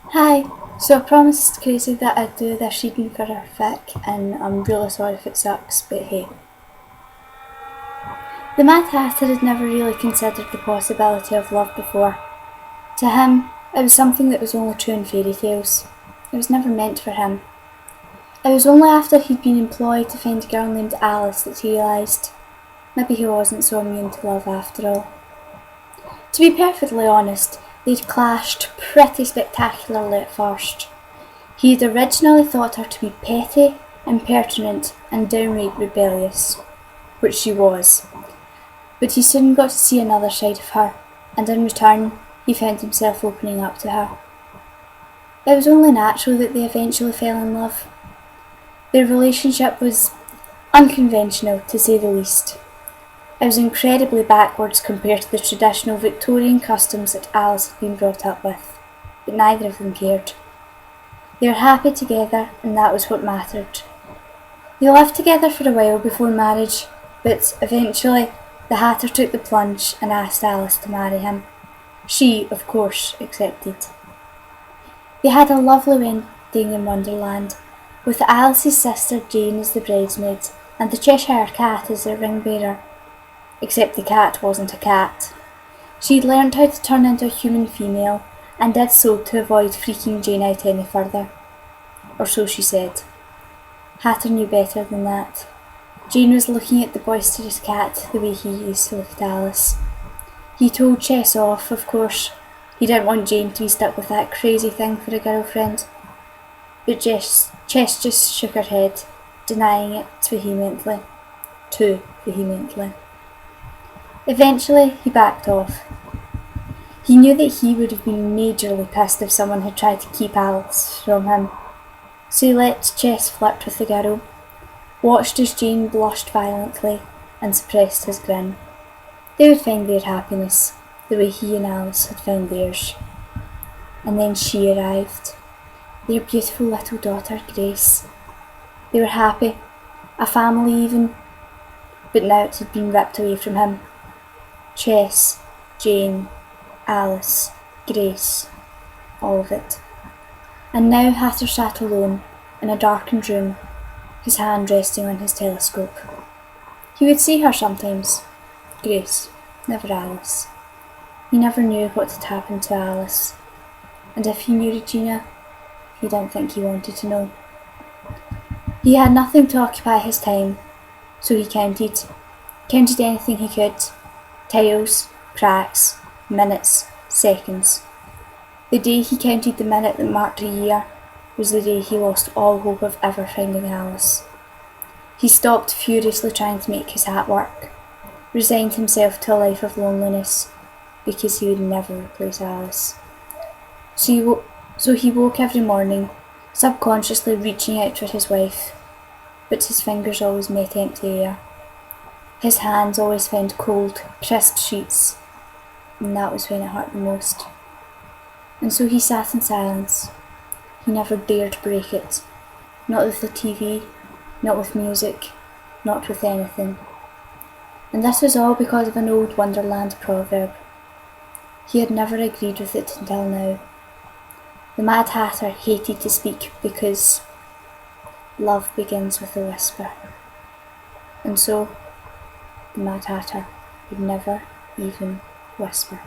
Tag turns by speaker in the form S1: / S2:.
S1: Hi. So I promised Crazy that I'd do this reading for her fic, and I'm really sorry if it sucks, but hey. The Mad Hatter had never really considered the possibility of love before. To him, it was something that was only true in fairy tales. It was never meant for him. It was only after he'd been employed to find a girl named Alice that he realised maybe he wasn't so immune to love after all. To be perfectly honest, they'd clashed pretty spectacularly at first. He had originally thought her to be petty, impertinent, and downright rebellious, which she was. But he soon got to see another side of her, and in return, he found himself opening up to her. It was only natural that they eventually fell in love. Their relationship was unconventional, to say the least. It was incredibly backwards compared to the traditional Victorian customs that Alice had been brought up with, but neither of them cared. They were happy together, and that was what mattered. They lived together for a while before marriage, but eventually the Hatter took the plunge and asked Alice to marry him. She, of course, accepted. They had a lovely wedding in Wonderland, with Alice's sister Jane as the bridesmaid and the Cheshire Cat as their ring bearer. Except the cat wasn't a cat. She'd learned how to turn into a human female, and did so to avoid freaking Jane out any further. Or so she said. Hatter knew better than that. Jane was looking at the boisterous cat the way he used to look at Alice. He told Chess off, of course. He didn't want Jane to be stuck with that crazy thing for a girlfriend. But Chess just shook her head, denying it vehemently. Too vehemently. Eventually, he backed off. He knew that he would have been majorly pissed if someone had tried to keep Alice from him. So he let Chess flirt with the girl, watched as Jane blushed violently, and suppressed his grin. They would find their happiness, the way he and Alice had found theirs. And then she arrived, their beautiful little daughter, Grace. They were happy, a family even, but now it had been ripped away from him. Chess, Jane, Alice, Grace, all of it. And now Hatter sat alone, in a darkened room, his hand resting on his telescope. He would see her sometimes, Grace, never Alice. He never knew what had happened to Alice, and if he knew Regina, he didn't think he wanted to know. He had nothing to occupy his time, so he counted anything he could. Tiles, cracks, minutes, seconds. The day he counted the minute that marked a year was the day he lost all hope of ever finding Alice. He stopped furiously trying to make his hat work, resigned himself to a life of loneliness, because he would never replace Alice. So he woke every morning, subconsciously reaching out for his wife, but his fingers always met empty air. His hands always found cold, crisp sheets, and that was when it hurt the most. And so he sat in silence. He never dared break it. Not with the TV, not with music, not with anything. And this was all because of an old Wonderland proverb. He had never agreed with it until now. The Mad Hatter hated to speak because love begins with a whisper. And so, the Mad Hatter would never even whisper.